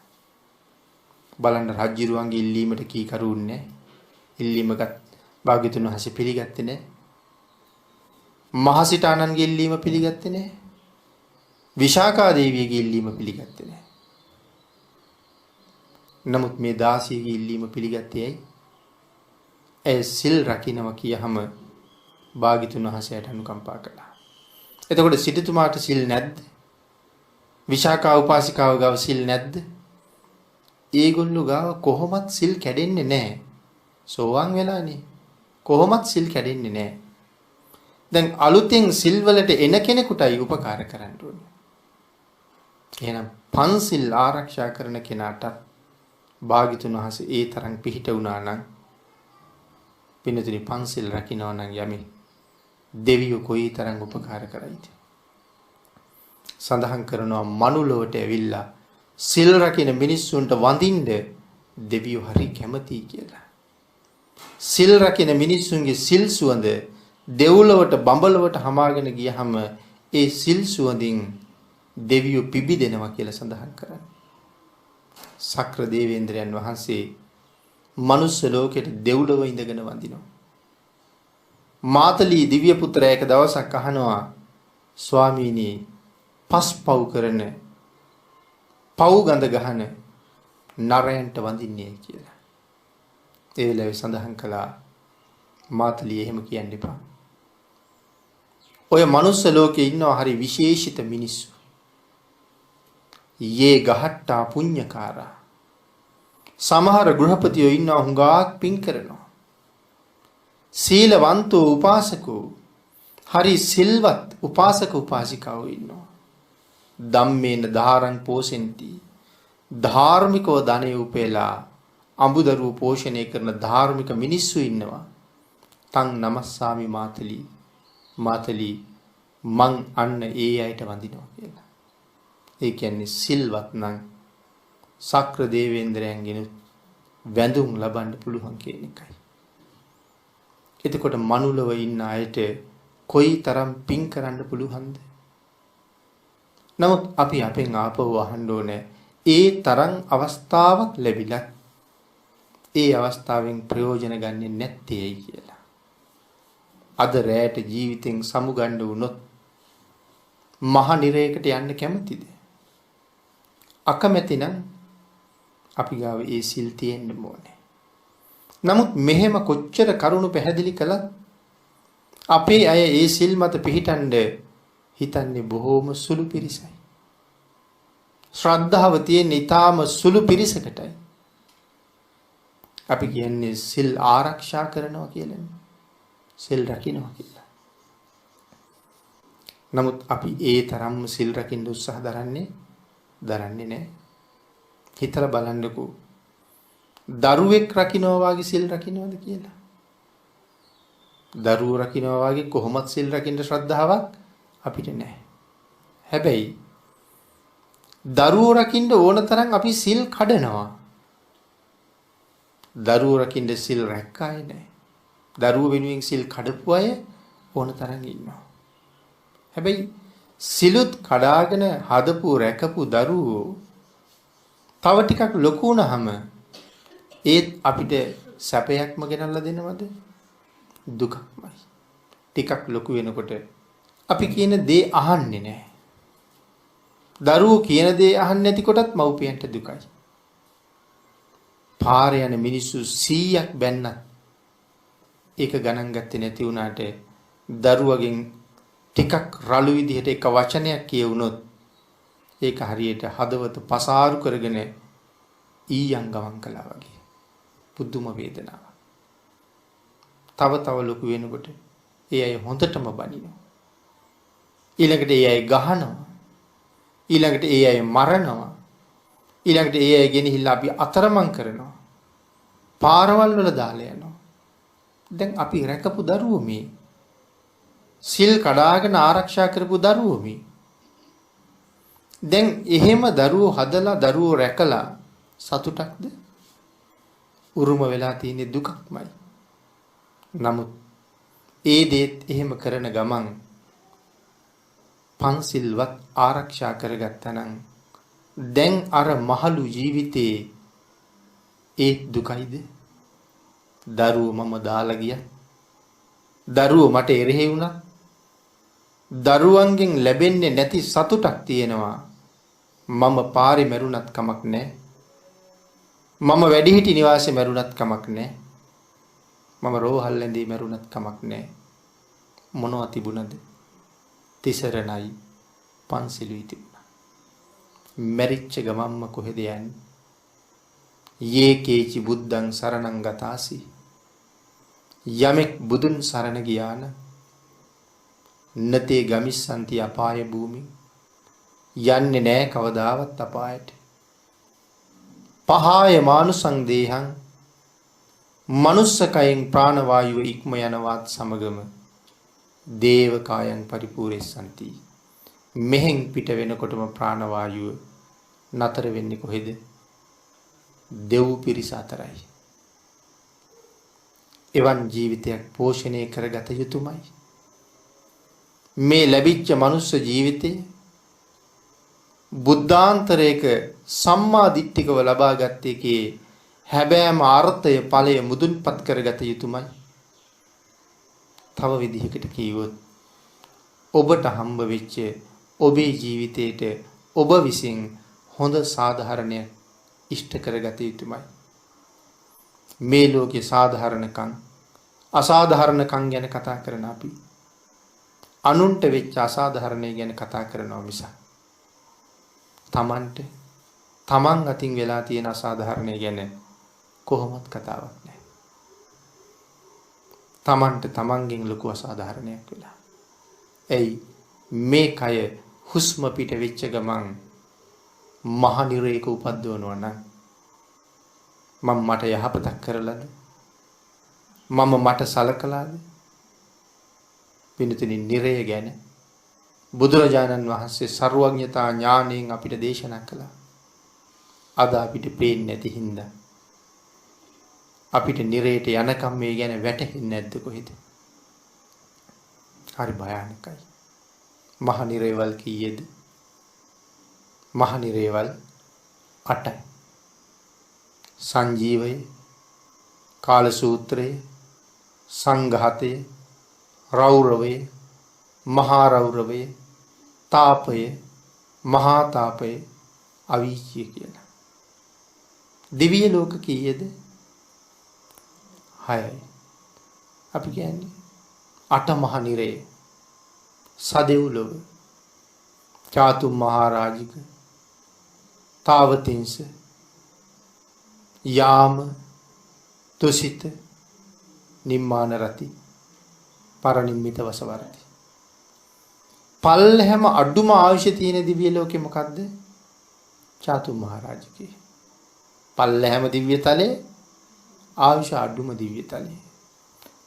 බලන්න රජ්ජුරුවන්ගේ ඉල්ලීමට කී කරුන්නේ ඉල්ලීමකට භාග්‍යතුන් වහන්සේ පිළිගත්තේ නැහැ. මහසිතානන්ගේ ඉල්ලීම පිළිගත්තේ නැහැ. විශාකා දේවියගේ ඉල්ලීම පිළිගත්තේ නැහැ. නමුත් මේ දාසියගේ ඉල්ලීම පිළිගත්තේ ඇයි? ඒ සිල් රකින්නවා කියහම භාග්‍යතුන් වහන්සේට අනුකම්පා කළා. එතකොට සිටුතුමාට සිල් නැද්ද? විශාකා උපාසිකාව ගාව සිල් නැද්ද? ඒගොල්ලෝ ගාව කොහොමත් සිල් කැඩෙන්නේ නැහැ. සෝවාන් වෙලානේ. කොහොමත් සිල් කැඩෙන්නේ නැහැ. දැන් අලුතෙන් සිල් වලට එන කෙනෙකුටයි උපකාර කරන්න ඕනේ. එහෙනම් පන්සිල් ආරක්ෂා කරන කෙනාට භාග්‍යතුන් වහන්සේ ඒ තරම් පිහිට වුණා නම් පින්නතුනි පන්සිල් රකින්නවා නම් යමි දෙවියෝ කොයි තරම් උපකාර කරයිද? සඳහන් කරනවා මනුලොවට ඇවිල්ලා සිල් රකින්න මිනිස්සුන්ට වඳින්න දෙවියෝ හරි කැමතියි කියලා. සිල් රකින්න මිනිස්සුන්ගේ සිල් සුවඳ දෙව්ලොවට බඹලොවට හමාගෙන ගියහම ඒ සිල් සුවඳින් දෙවියෝ පිබිදෙනවා කියලා සඳහන් කරන්නේ. සක්‍ර දේවේන්ද්‍රයන් වහන්සේ මනුස්ස ලෝකෙට දෙව්ලොව ඉඳගෙන වඳිනවා. මාතලී දිව්‍ය පුත්‍රයා එක දවසක් අහනවා ස්වාමීනි පස්පව් කරන පව් ගඳ ගහන නරයන්ට වඳින්නේ කියලා. ඒ වෙලාවේ සඳහන් කළා මාතලී එහෙම කියන්න එපා. ඔය මනුස්ස ලෝකේ ඉන්නවා හරි විශේෂිත මිනිස්සු. යේ ගහට්ටා පුඤ්ඤකාරා. සමහර ගෘහපතියෝ ඉන්නවා හුඟක් පින් කරනවා. සීලවන්තෝ උපාසකෝ හරි සිල්වත් උපාසක උපාසිකාවෝ ඉන්නවා. ධම්මේන ධාරං පෝෂෙන්ති. ධාර්මිකව ධනෙ උපේලා අඹදරුව පෝෂණය කරන ධාර්මික මිනිස්සු ඉන්නවා. තං නමස්සාමි මාතලී. මාතලී මං අන්න ඒ අයට වඳිනවා කියලා. ඒ කියන්නේ සිල්වත් නම් සක්‍ර දේවේන්ද්‍රයන්ගෙන වැඳුම් ලබන්න පුළුවන් කියන එකයි. එතකොට මනුලව ඉන්න අයට කොයි තරම් පින් කරන්න පුළුවන්ද? නමුත් අපි අපෙන් ආපහු අහන්න ඕනේ ඒ තරම් අවස්ථාවක් ලැබිලා ඒ අවස්ථාවෙන් ප්‍රයෝජන ගන්නේ නැත්තේ ඇයි කියලා. අද රැයට ජීවිතෙන් සමුගන්න වුණොත් මහ නිරයකට යන්න කැමතිද? අකමැති නම් අපි ගාව ඒ සිල් තියෙන්න ඕනේ. නමුත් මෙහෙම කොච්චර කරුණු පැහැදිලි කළත් අපේ අය ඒ සිල් මත පිහිටන්න හිතන්නේ බොහෝම සුළු පිරිසයි. ශ්‍රද්ධාව තියෙන ඊටාම සුළු පිරිසකටයි. අපි කියන්නේ සිල් ආරක්ෂා කරනවා කියලා. සිල් රකින්නවා කියලා. නමුත් අපි ඒ තරම්ම සිල් රකින්න උත්සාහ දරන්නේ නැහැ. හිතලා බලන්නකෝ. දරුවෙක් රකින්නවා වගේ සිල් රකින්නවද කියලා? දරුවෝ රකින්නවා වගේ කොහොමද සිල් රකින්න ශ්‍රද්ධාවක් අපිට නැහැ. හැබැයි දරුවෝ රකින්න ඕන තරම් අපි සිල් කඩනවා. දරුවෝ රකින්න සිල් රැක්කාය නැහැ. දරුවෝ වෙනුවෙන් සිල් කඩපු අය ඕන තරම් ඉන්නවා. හැබැයි සිලුත් කඩාගෙන හදපු රැකපු දරුවෝ තව ටිකක් ලොකු වුණාම ඒත් අපිට සැපයක්ම ගෙනල්ලා දෙනවද? දුකක්මයි. ටිකක් ලොකු වෙනකොට අපි කියන දේ අහන්නේ නැහැ. දරුවෝ කියන දේ අහන්නේ නැති කොටත් මව්පියන්ට දුකයි. පාරේ යන මිනිස්සු 100ක් බැන්නත් ඒක ගණන් ගත්තේ නැති වුණාට දරුවගෙන් ටිකක් රළු විදිහට එක වචනයක් කියවුනොත් ඒක හරියට හදවත පසාරු කරගෙන ඊයන් ගමන් කළා වගේ. පුදුම වේදනාවක්. තව ලොකු වෙනකොට ඒ අය හොඳටම බනිනවා. ඊළඟට ඒ අය ගහනවා. ඊළඟට ඒ අය මරනවා. ඊළඟට ඒ අය ගෙනහිල්ලා අපි අතරමං කරනවා. පාරවල් වල දාලා යනවා. දැන් අපි රැකපු දරුවෝ මේ සිල් කඩාගෙන ආරක්ෂා කරපු දරුවෝ මේ. දැන් එහෙම දරුවෝ හදලා දරුවෝ රැකලා සතුටක්ද? උරුම වෙලා තියෙන දුකක්මයි. නමුත් ඒ දේත් එහෙම කරන ගමන් පන්සිල්වත් ආරක්ෂා කරගත්තා නම් දැන් අර මහලු ජීවිතේ ඒ දුකයිද? දරුවෝ මම දාලා ගියා. දරුවෝ මට එරෙහි වුණා. දරුවන්ගෙන් ලැබෙන්නේ නැති සතුටක් තියෙනවා. මම පාරේ මැරුණත් කමක් නැහැ. මම වැඩිහිටි නිවාසේ මැරුණත් කමක් නැහැ. මම රෝහල් ඇඳේ මැරුණත් කමක් නැහැ. මොනවා තිබුණද? තිසරණයි පන්සිලුයි තිබුණා. මැරිච්ච ගමම්ම කොහෙද යන්නේ? යේකේචි බුද්ධං සරණං ගතාසි. යමෙක් බුදුන් සරණ ගියාන නතේ ගමිස්සන්ති අපාය භූමි. යන්නේ නැහැ කවදාවත් අපායට. පහාය මානුසං දේහං මනුස්සකයෙන් ප්‍රාණවායුව ඉක්ම යනවත් සමගම දේවකායන් පරිපූර්ණසන්ති. මෙහෙන් පිට වෙනකොටම ප්‍රාණවායුව නතර වෙන්නේ කොහෙද? දෙව් පිරිස අතරයි. එවන් ජීවිතයක් පෝෂණය කරගත යුතුමයි. මේ ලැබිච්ච මනුස්ස ජීවිතේ බුද්ධාන්තරයක සම්මා දිට්ඨිකව ලබාගත් එකේ හැබෑම අර්ථය ඵලය මුදුන්පත් කරගත යුතුමයි. තව විදිහකට කිව්වොත් ඔබට හම්බ වෙච්ච ඔබේ ජීවිතේට ඔබ විසින් හොඳ සාධාරණයක් ඉෂ්ට කරගත යුතුමයි. මේ ලෝකේ සාධාරණකම් අසාධාරණකම් ගැන කතා කරන අපි අනුන්ට වෙච්ච අසාධාරණය ගැන කතා කරනවා මිසක් තමන් අතින් වෙලා තියෙන අසාධාරණය ගැන කොහොමත් කතාවක් නැහැ. තමන්ට තමන්ගෙන් ලොකු අසාධාරණයක් වෙලා. එයි මේ කය හුස්ම පිට වෙච්ච ගමන් මහ නිරේක උපද්දවනවා නම් මම මට යහපතක් කරලාද? මම මට සලකලාද? පින්තුනි නිරය ගැන බුදුරජාණන් වහන්සේ සර්වඥතා ඥාණයෙන් අපිට දේශනා කළා. අද අපිට පේන්නේ නැති හින්දා අපිට නිරයට යනකම් මේ ගැන වැටහෙන්නේ නැද්ද කොහෙද? හරි භයානකයි. මහ නිරේවල් කීයේද? මහ නිරේවල් 8යි. සංජීවය, කාලසූත්‍රය, සංඝාතය, රෞරවය, මහා රෞරවය, තාපය, මහා තාපය, අවීචිය කියලා. දිව්‍ය ලෝක කීයේද? 6යි. අපි කියන්නේ අටමහ නිරේ සදෙව්ලොව චාතු මහරජික තාවතිංස යාම තුසිත නිම්මාන රති පරනිම්මිත වසවර්ති. පල්ලෙහැම අඩුම ආයුෂ තියෙන දිව්‍ය ලෝකෙ මොකද්ද? චාතු මහරජිකේ. පල්ලෙහැම දිව්‍ය තලේ ආයුෂ අඩුම දිව්‍ය තලේ.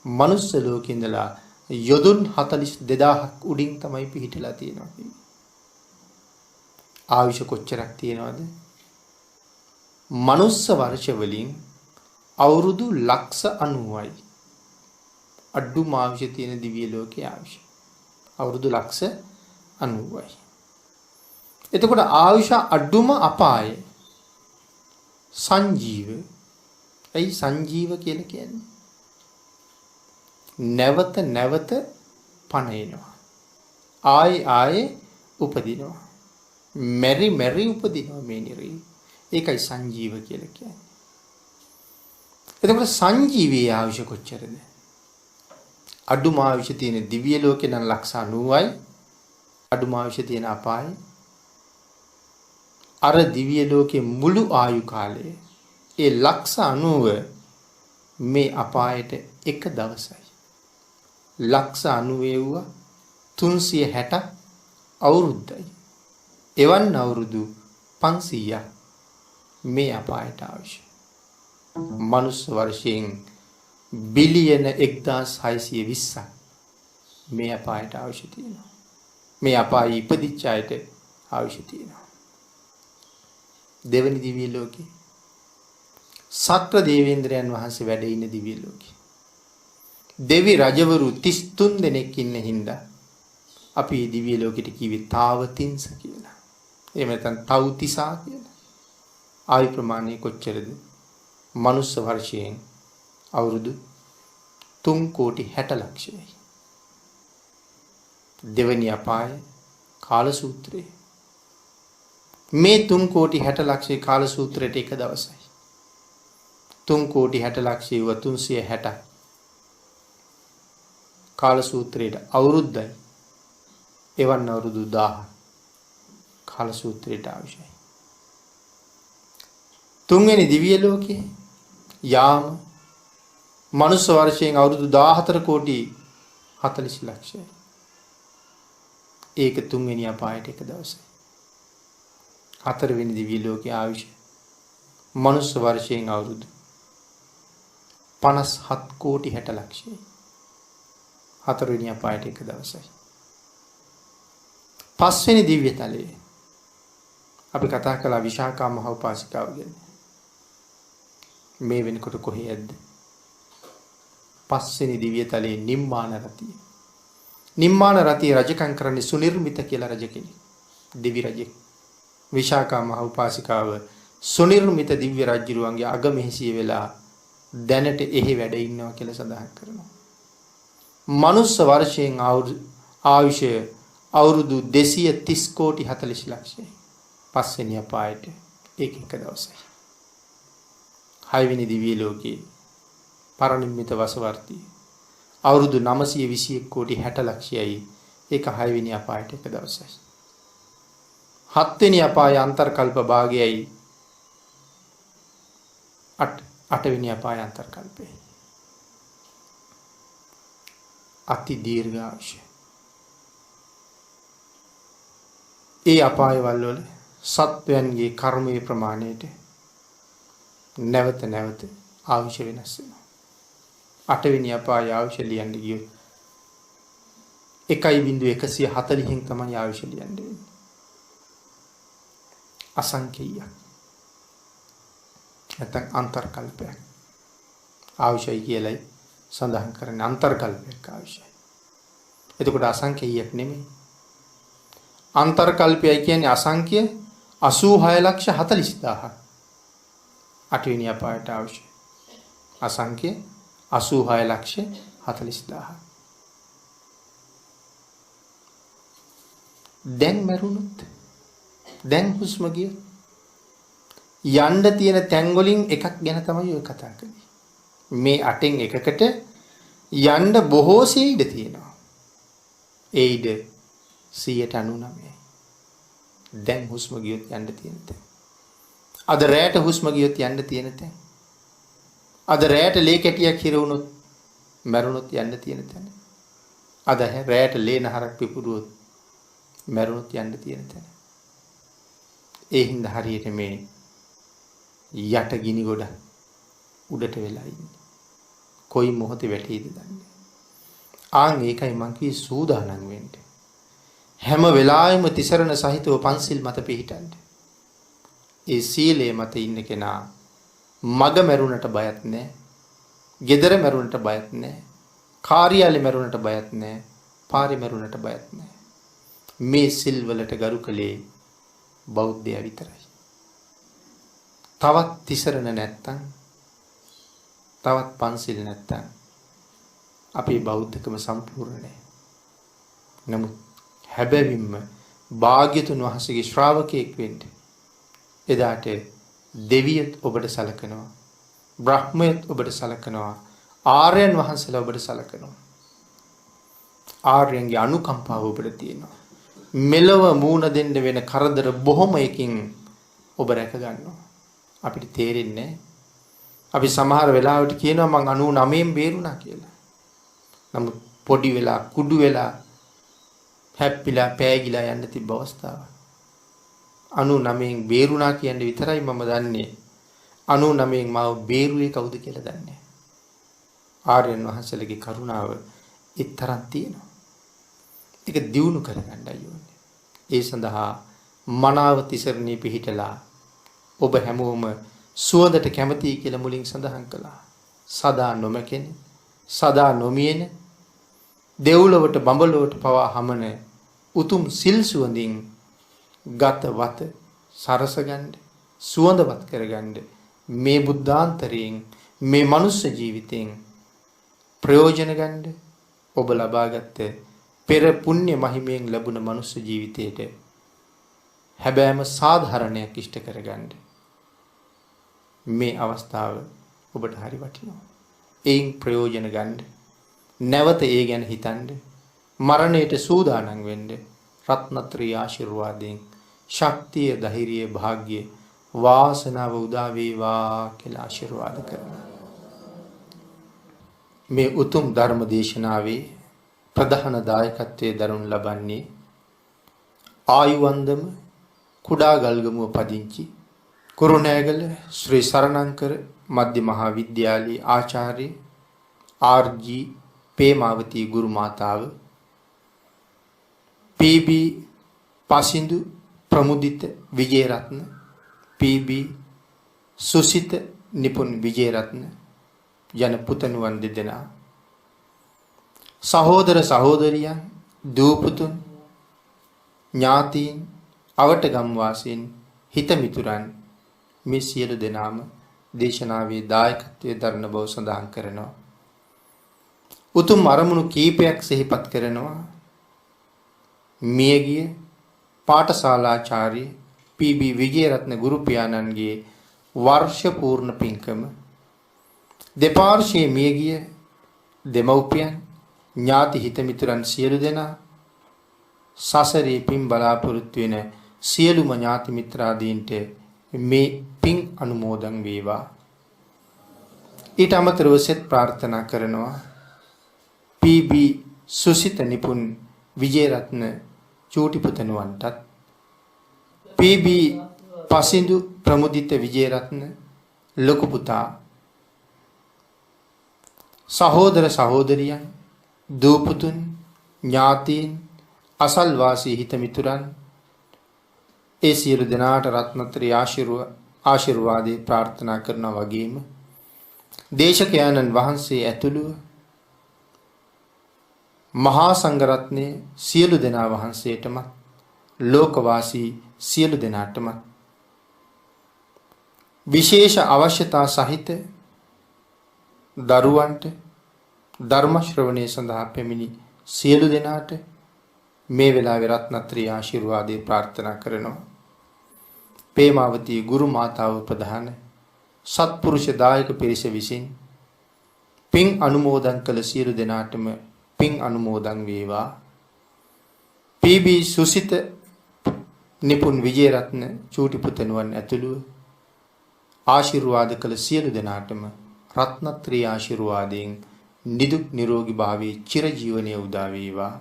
මනුස්ස ලෝකේ ඉඳලා යොදුන් 42000ක් උඩින් තමයි පිහිටලා තියෙනවා. ආයුෂ කොච්චරක් තියෙනවද? මනුස්ස වර්ෂ වලින් අවුරුදු 90යි. අඩුම ආයුෂ තියෙන දිව්‍ය ලෝකයේ ආයුෂ. අවුරුදු 90යි. එතකොට ආයුෂ අඩුම අපාය සංජීව. ඇයි සංජීව කියලා කියන්නේ? නැවත නැවත පණ එනවා. ආයේ උපදිනවා. මෙරි මෙරි උපදිනවා මේ නිරේ. ඒකයි සංජීව කියලා කියන්නේ. එතකොට සංජීවී ආයුෂ කොච්චරද? අඩුම ආයුෂ තියෙන දිව්‍ය ලෝකේ නම් 90යි. අඩුම ආයුෂ තියෙන අපායේ අර දිව්‍ය ලෝකේ මුළු ආයු කාලය ඒ 90 මේ අපායට එක දවසයි. 90 වුණා 360 අවුරුද්දයි. එවන් අවුරුදු 500ක් මේ අපායට අවශ්‍ය. මනුස්ස වර්ෂයෙන් බිලියන 1620ක් මේ අපායට අවශ්‍ය තියෙනවා. මේ අපායේ ඉපදිච්ච අයට අවශ්‍ය තියෙනවා. දෙවනි දිව්‍ය ලෝකේ සත්ව දේවේන්ද්‍රයන් වහන්සේ වැඩ ඉන්න දිව්‍ය ලෝකේ දෙවි රජවරු 33 දෙනෙක් ඉන්න හින්දා අපි මේ දිව්‍ය ලෝකෙට කිව්වේ තාවතිංස කියලා. එහෙම නැත්නම් තව්තිසා කියලා. ආයු ප්‍රමාණය කොච්චරද? මනුස්ස වර්ෂයෙන් අවුරුදු 3,60,00,000යි. දෙවනි අපාය කාල සූත්‍රය. මේ 3,60,00,000 කාල සූත්‍රයට එක දවසයි. 3,60,00,000 ව 360 කාල සූත්‍රයට අවුරුද්දයි. එවන් අවුරුදු 1000 කාල සූත්‍රයට අවශ්‍යයි. තුන්වෙනි දිව්‍ය ලෝකේ යාම මනුස්ස වර්ෂයෙන් අවුරුදු 14,40,00,000යි. ඒක තුන්වෙනි අපායට එක දවසයි. හතරවෙනි දිව්‍ය ලෝකයේ ආයුෂ මනුස්ස වර්ෂයෙන් අවුරුදු 57,60,00,000යි. හතරවෙනි අපායට එක දවසයි. පස්වෙනි දිව්‍ය තලයේ අපි කතා කළා විශාඛා මහ උපාසිකාව ගැන. මේ වෙනකොට කොහේ යද්ද? පස්වෙනි දිව්‍ය තලයේ නිම්මාන රතිය. නිම්මාන රතිය රජකම් කරන්නේ සුනිර්මිත කියලා රජ කෙනෙක්. දිවි රජෙක්. විශාඛා මහ උපාසිකාව සුනිර්මිත දිව්‍ය රජුරුවන්ගේ අගමෙහිසිය වෙලා දැනට එහි වැඩ ඉන්නවා කියලා සඳහන් කරනවා. මනුස්ස වර්ෂයෙන් ආයුෂය අවුරුදු 230,40,00,000යි. පස්වෙනි අපායට ඒක එක දවසයි. හයවෙනි දිව්‍ය ලෝකයේ පරනිම්මිත වසවර්ති අවුරුදු 921,60,00,000යි. ඒක හයවෙනි අපායට එක දවසයි. හත්වෙනි අපාය අන්තර්කල්ප භාගයයි. අටවෙනි අපාය අන්තර්කල්පයයි. අති දීර්ඝ ආයුෂ. ඒ අපායවල වල සත්වයන්ගේ කර්මයේ ප්‍රමාණයට නැවත නැවත ආයුෂ වෙනස් වෙනවා. අටවෙනි අපාය ආයුෂ ලියන්න ගියොත් 1.140න් තමයි ආයුෂ ලියන්න වෙන්නේ. අසංඛේයයක්. නැත්නම් අන්තර්කල්පයක්. ආයුෂයි කියලයි සඳහන් කරන්නේ අන්තර්කල්පයක් ආයුෂයි. එතකොට අසංඛේයයක් නෙමෙයි. අන්තර්කල්පයයි කියන්නේ අසංඛ්‍ය 86,40,000ක්. අටවෙනි අපායට ආයුෂ. අසංඛ්‍ය 86,40,000ක්. දැන් මරුණොත් දැන් හුස්ම ගිය යන්න තියෙන තැන් වලින් එකක් ගැන තමයි ඔය කතා කරන්නේ. මේ අටෙන් එකකට යන්න බොහෝසේ ඉඩ තියෙනවා. ඒ ඉඩ 99%. දැන් හුස්ම ගියොත් යන්න තියෙන තැන. අද රැට හුස්ම ගියොත් යන්න තියෙන තැන. අද රැට ලේ කැටියක් හිර වුණොත් මැරුණොත් යන්න තියෙන තැන. අද රැට ලේ නහරක් පිපුරුවොත් මැරුණොත් යන්න තියෙන තැන. ඒ හින්දා හරියට මේ යට ගිනි ගොඩ උඩට වෙලා ඉන්නේ. කොයි මොහොතේ වැටෙයිද දන්නේ. ආන් ඒකයි මං කී සූදානම් වෙන්න. හැම වෙලාවෙම තිසරණ සහිතව පන්සිල් මත පිහිටන්න. ඒ සීලයේ මත ඉන්න කෙනා මග මැරුණට බයත් නැහැ. gedara මැරුණට බයත් නැහැ. කාර්යාලේ මැරුණට බයත් නැහැ. පාරේ මැරුණට බයත් නැහැ. මේ සිල් වලට ගරු කළේ බෞද්ධයා විතරයි. තවත් තිසරණ නැත්තම් තවත් පන්සිල් නැත්තම් අපේ බෞද්ධකම සම්පූර්ණ නැහැ. නමුත් හැබැවින්ම භාග්‍යතුන් වහන්සේගේ ශ්‍රාවකයෙක් වෙන්න එදාට දෙවියත් ඔබට සලකනවා, බ්‍රහ්මයත් ඔබට සලකනවා, ආර්යයන් වහන්සේලා ඔබට සලකනවා. ආර්යයන්ගේ අනුකම්පාව ඔබට තියෙනවා. මෙලව මූණ දෙන්න වෙන කරදර බොහොමයකින් ඔබ රැක ගන්නවා. අපිට තේරෙන්නේ අපි සමහර වෙලාවට කියනවා මං 99න් බේරුණා කියලා. නමුත් පොඩි වෙලා කුඩු වෙලා හැප්පිලා පෑගිලා යන්න තිබ්බ අවස්ථාව. 99න් බේරුණා කියන්නේ විතරයි මම දන්නේ. 99න් මාව බේරුවේ කවුද කියලා දන්නේ. ආර්යයන් වහන්සේලගේ කරුණාව ඊතරම් තියෙනවා. ඒක දියුණු කරගන්නයි ඕනේ. ඒ සඳහා මනාව තිසරණී පිහිටලා ඔබ හැමෝම සුවඳට කැමතියි කියලා මුලින් සඳහන් කළා. සදා නොමකෙන, සදා නොමියෙන, දෙව්ලොවට බඹලොවට පවා හමන උතුම් සිල් සුවඳින් ගත වත සරසගන්න, සුවඳවත් කරගන්න මේ බුද්ධාන්තරයෙන් මේ මනුස්ස ජීවිතයෙන් ප්‍රයෝජන ගන්න ඔබ ලබාගත් පෙර පුණ්‍ය මහිමයෙන් ලැබුණ මනුස්ස ජීවිතයට හැබෑම සාධාරණයක් ඉෂ්ට කරගන්න මේ අවස්ථාව ඔබට හරි වටිනවා. එයින් ප්‍රයෝජන ගන්න. නැවත ඒ ගැන හිතන්න. මරණයට සූදානම් වෙන්න. රත්නත්‍රී ආශිර්වාදයෙන් ශක්තිය, ධෛර්යය, භාග්‍ය, වාසනාව උදා වේවා කියලා ආශිර්වාද කරනවා. මේ උතුම් ධර්ම දේශනාවේ ප්‍රධාන දායකත්වයේ දරනු ලබන්නේ ආයුවන්දම කුඩා ගල්ගමුව පදිංචි කුරුණෑගල ශ්‍රී සරණංකර මධ්‍ය මහා විද්‍යාලයේ ආචාර්ය ආර්.ජී. පේමාවතී ගුරු මාතාව, පී.බී. පසින්දු ප්‍රමුදිත විජේරත්න, පී.බී. සුසිත නිපුන් විජේරත්න යන පුතණුවන් දෙදෙනා, සහෝදර සහෝදරියන්, දූපුතුන්, ඥාතීන්, අවටගම් වාසීන්, හිතමිතුරන් මේ සියලු දෙනාම දේශනාවේ දායකත්වයේ දරන බව සඳහන් කරනවා. උතුම් අරමුණු කීපයක් සිහිපත් කරනවා. මියගිය පාඨශාලාචාර්ය පී.බී. විජේරත්න ගුරු පියාණන්ගේ වර්ෂ පූර්ණ පින්කම, දෙපාර්ශ්වයේ මියගිය දෙමව්පියන්, ඥාති හිතමිතුරන් සියලු දෙනා, සසරේ පින් බලාපොරොත්තු වෙන සියලුම ඥාති මිත්‍රාදීන්ට මේ පින් අනුමෝදන් වේවා. ඊට අමතරව සෙත් ප්‍රාර්ථනා කරනවා පී.බී. සුසිත නිපුන් විජේරත්න චූටි පුතණුවන්ටත්, පී.බී. පසින්දු ප්‍රමුදිත විජේරත්න ලොකු පුතා, සහෝදර සහෝදරියන්, දූපුතුන්, ඥාතීන්, අසල්වාසී හිතමිතුරන් ඒ සියලු දෙනාට රත්නත්‍රි ආශිර්වාදේ ප්‍රාර්ථනා කරනවා. වගේම දේශකයන්න් වහන්සේ ඇතුළු මහා සංඝරත්නයේ සියලු දෙනා වහන්සේටම, ලෝකවාසී සියලු දෙනාටම විශේෂ අවශ්‍යතා සහිත දරුවන්ට ධර්ම ශ්‍රවණය සඳහා පැමිණි සියලු දෙනාට මේ වෙලාවේ රත්නත්‍රි ආශිර්වාදේ ප්‍රාර්ථනා කරනවා. පේමාවතී ගුරු මාතාව ප්‍රධාන සත්පුරුෂ දායක පිරිස විසින් පින් අනුමෝදන් කළ සියලු දෙනාටම පින් අනුමෝදන් වේවා. පී.බී. සුසිත නිපුන් විජේරත්න චූටි පුතණුවන් ඇතුළු ආශිර්වාද කළ සියලු දෙනාටම රත්නත්‍රී ආශිර්වාදයෙන් නිදුක් නිරෝගී භාවයේ චිරජීවනයේ උදා වේවා.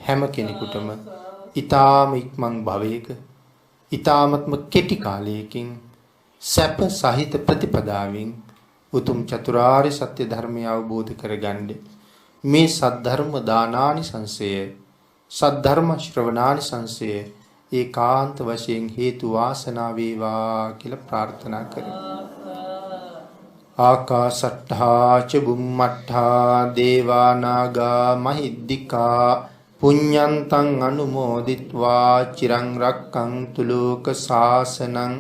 හැම කෙනෙකුටම ඊ타ම ඉක්මන් භවයක ඊ타මත්ම කෙටි කාලයකින් සැප සහිත ප්‍රතිපදාවෙන් උතුම් චතුරාර්ය සත්‍ය ධර්මය අවබෝධ කරගන්න මේ සද්ධර්ම දානානිසංසය සද්ධර්ම ශ්‍රවණානිසංසය ඒකාන්ත වශයෙන් හේතු වාසනා වේවා කියලා ප්‍රාර්ථනා කරමු. ආකාසට්ඨා ච බුම්මට්ඨා දේවා නාග මහිද්దికා පුඤ්ඤන්තං අනුමෝදිත්වා චිරං රක්ඛන්තු ලෝක සාසනං